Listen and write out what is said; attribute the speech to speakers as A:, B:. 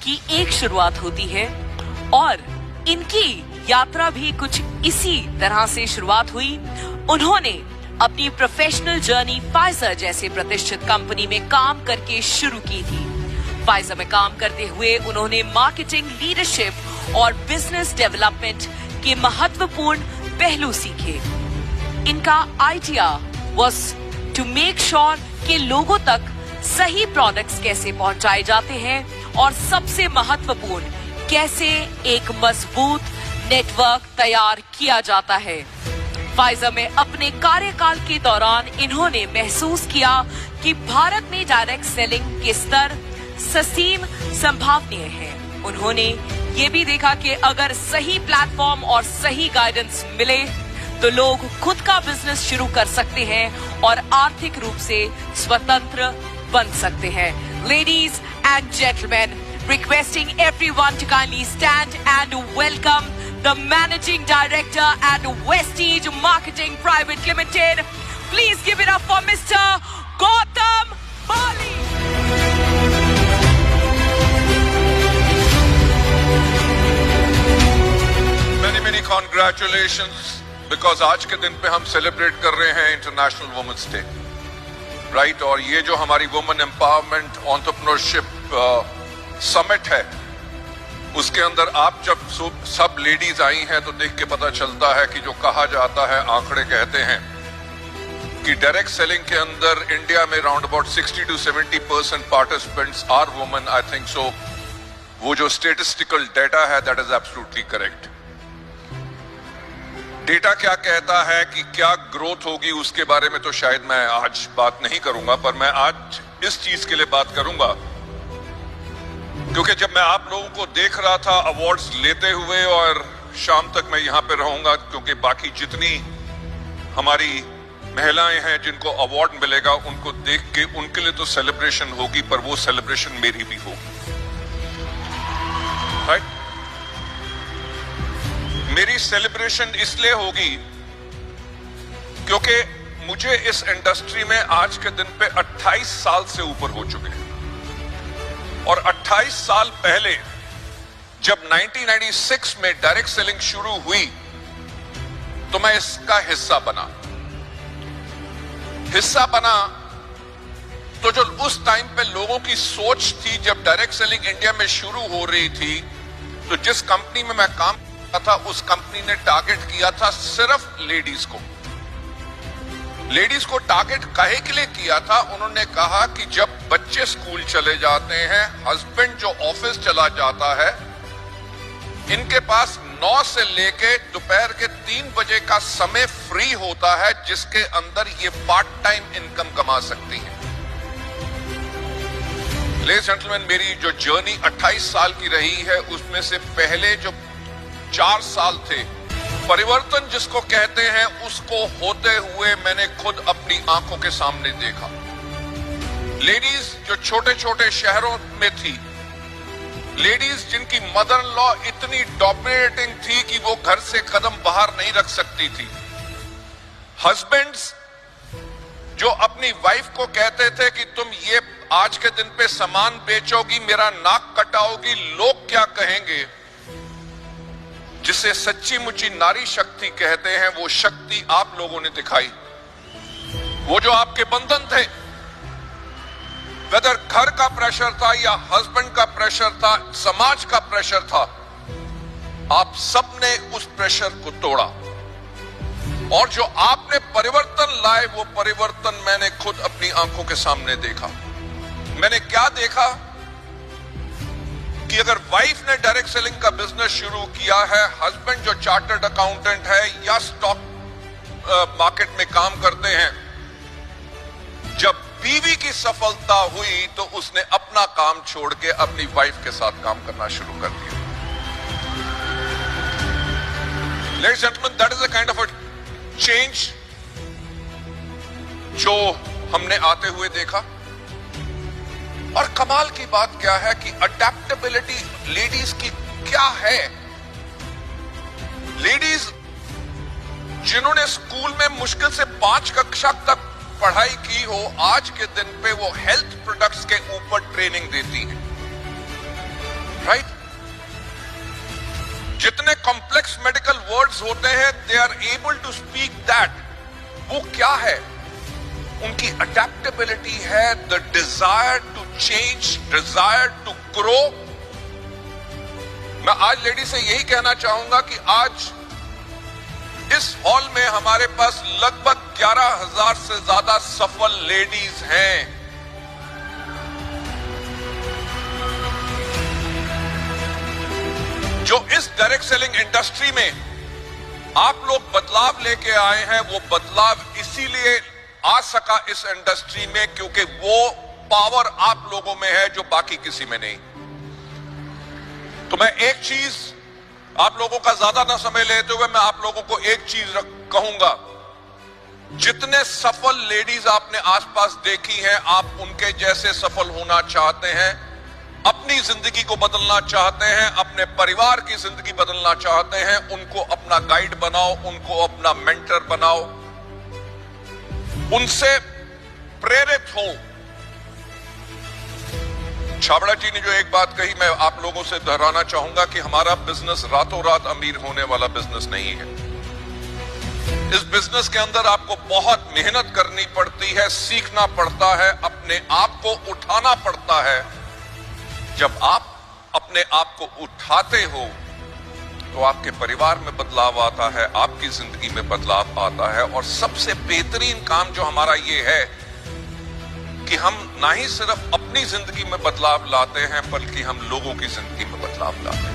A: की एक शुरुआत होती है और इनकी यात्रा भी कुछ इसी तरह से शुरुआत हुई। उन्होंने अपनी प्रोफेशनल जर्नी फाइजर जैसे प्रतिष्ठित कंपनी में काम करके शुरू की थी। फाइजर में काम करते हुए उन्होंने मार्केटिंग, लीडरशिप और बिजनेस डेवलपमेंट के महत्वपूर्ण पहलू सीखे। इनका idea was to make sure कि लोगों तक सही प्रोडक्ट्स कैसे पहुंचाए जाते हैं और सबसे महत्वपूर्ण कैसे एक मजबूत नेटवर्क तैयार किया जाता है। फाइजर में अपने कार्यकाल के दौरान इन्होंने महसूस किया कि भारत में डायरेक्ट सेलिंग के स्तर ससीम संभावनीय है। उन्होंने ये भी देखा कि अगर सही प्लेटफॉर्म और सही गाइडेंस मिले तो लोग खुद का बिजनेस शुरू कर सकते हैं और आर्थिक रूप से स्वतंत्र बन सकते हैं। Ladies and gentleman, requesting everyone to kindly stand and welcome the Managing Director at Westige Marketing Private Limited. Please give it up for Mr. Gautam Bali.
B: Many congratulations because आज के दिन पे हम सेलिब्रेट कर रहे हैं इंटरनेशनल वुमेन्स डे, राइट। और ये जो हमारी वुमेन एम्पावरमेंट एंटरप्रेन्योरशिप समिट है, उसके अंदर आप जब सब लेडीज आई हैं तो देख के पता चलता है कि जो कहा जाता है, आंकड़े कहते हैं कि डायरेक्ट सेलिंग के अंदर इंडिया में round about 60 to 70% participants are women. I think so वो जो स्टेटिस्टिकल डेटा है that is absolutely correct. Data क्या कहता है कि क्या ग्रोथ होगी उसके बारे में तो शायद मैं आज बात नहीं करूंगा, पर मैं आज इस चीज के लिए बात करूंगा क्योंकि जब मैं आप लोगों को देख रहा था अवार्ड्स लेते हुए, और शाम तक मैं यहां पे रहूंगा क्योंकि बाकी जितनी हमारी महिलाएं हैं जिनको अवार्ड मिलेगा उनको देख के उनके लिए तो सेलिब्रेशन होगी, पर वो सेलिब्रेशन मेरी भी होगी, राइट। मेरी सेलिब्रेशन इसलिए होगी क्योंकि मुझे इस इंडस्ट्री में आज के दिन पे 28 साल से ऊपर हो चुके हैं, और 28 साल पहले जब 1996 में डायरेक्ट सेलिंग शुरू हुई तो मैं इसका हिस्सा बना। तो जो उस टाइम पे लोगों की सोच थी, जब डायरेक्ट सेलिंग इंडिया में शुरू हो रही थी, तो जिस कंपनी में मैं काम था उस कंपनी ने टारगेट किया था सिर्फ लेडीज को। लेडीज को टारगेट काहे के लिए किया था? उन्होंने कहा कि जब बच्चे स्कूल चले जाते हैं, हस्बैंड जो ऑफिस चला जाता है, इनके पास 9 से लेके दोपहर के 3 बजे का समय फ्री होता है जिसके अंदर ये पार्ट टाइम इनकम कमा सकती है। लेडीज जेंटलमैन, मेरी जो जर्नी 28 साल की रही है उसमें से पहले जो 4 साल थे, परिवर्तन जिसको कहते हैं, उसको होते हुए मैंने खुद अपनी आंखों के सामने देखा। लेडीज जो छोटे छोटे शहरों में थी, लेडीज जिनकी मदर इन लॉ इतनी डोमिनेटिंग थी कि वो घर से कदम बाहर नहीं रख सकती थी, हस्बैंड्स जो अपनी वाइफ को कहते थे कि तुम ये आज के दिन पे सामान बेचोगी, मेरा नाक कटाओगी, लोग क्या कहेंगे, जिसे सच्ची मुच्ची नारी शक्ति कहते हैं, वो शक्ति आप लोगों ने दिखाई। वो जो आपके बंधन थे, वेदर घर का प्रेशर था या हस्बैंड का प्रेशर था, समाज का प्रेशर था, आप सबने उस प्रेशर को तोड़ा, और जो आपने परिवर्तन लाए वो परिवर्तन मैंने खुद अपनी आंखों के सामने देखा। मैंने क्या देखा कि अगर वाइफ ने डायरेक्ट सेलिंग का बिजनेस शुरू किया है, हस्बैंड जो चार्टर्ड अकाउंटेंट है या स्टॉक मार्केट में काम करते हैं, जब बीवी की सफलता हुई तो उसने अपना काम छोड़ के अपनी वाइफ के साथ काम करना शुरू कर दिया। Ladies and gentlemen, that is a kind of a change जो हमने आते हुए देखा। और कमाल की बात क्या है कि अडेप्टेबिलिटी लेडीज की क्या है। लेडीज जिन्होंने स्कूल में मुश्किल से 5 कक्षा तक पढ़ाई की हो, आज के दिन पे वो हेल्थ प्रोडक्ट्स के ऊपर ट्रेनिंग देती हैं। जितने कॉम्प्लेक्स मेडिकल वर्ड्स होते हैं, they are able to speak that. वो क्या है? उनकी अडेप्टेबिलिटी है, the desire to change, desire to grow. मैं आज लेडी से यही कहना चाहूंगा कि आज इस हॉल में हमारे पास लगभग 11,000 से ज्यादा सफल लेडीज हैं। जो इस डायरेक्ट सेलिंग इंडस्ट्री में आप लोग बदलाव लेके आए हैं, वो बदलाव इसीलिए आ सका इस इंडस्ट्री में क्योंकि वो पावर आप लोगों में है जो बाकी किसी में नहीं। तो मैं एक चीज आप लोगों का ज्यादा ना समय लेते हुए मैं आप लोगों को एक चीज कहूंगा, जितने सफल लेडीज आपने आसपास देखी हैं, आप उनके जैसे सफल होना चाहते हैं, अपनी जिंदगी को बदलना चाहते हैं, अपने परिवार की जिंदगी बदलना चाहते हैं, उनको अपना गाइड बनाओ, उनको अपना मेंटर बनाओ, उनसे प्रेरित हो। छाबड़ा जी ने जो एक बात कही, मैं आप लोगों से दोहराना चाहूंगा कि हमारा बिजनेस रातों रात अमीर होने वाला बिजनेस नहीं है। इस बिजनेस के अंदर आपको बहुत मेहनत करनी पड़ती है, सीखना पड़ता है, अपने आप को उठाना पड़ता है। जब आप अपने आप को उठाते हो तो आपके परिवार में बदलाव आता है, आपकी जिंदगी में बदलाव आता है। और सबसे बेहतरीन काम जो हमारा ये है कि हम ना ही सिर्फ अपनी जिंदगी में बदलाव लाते हैं, बल्कि हम लोगों की जिंदगी में बदलाव लाते हैं।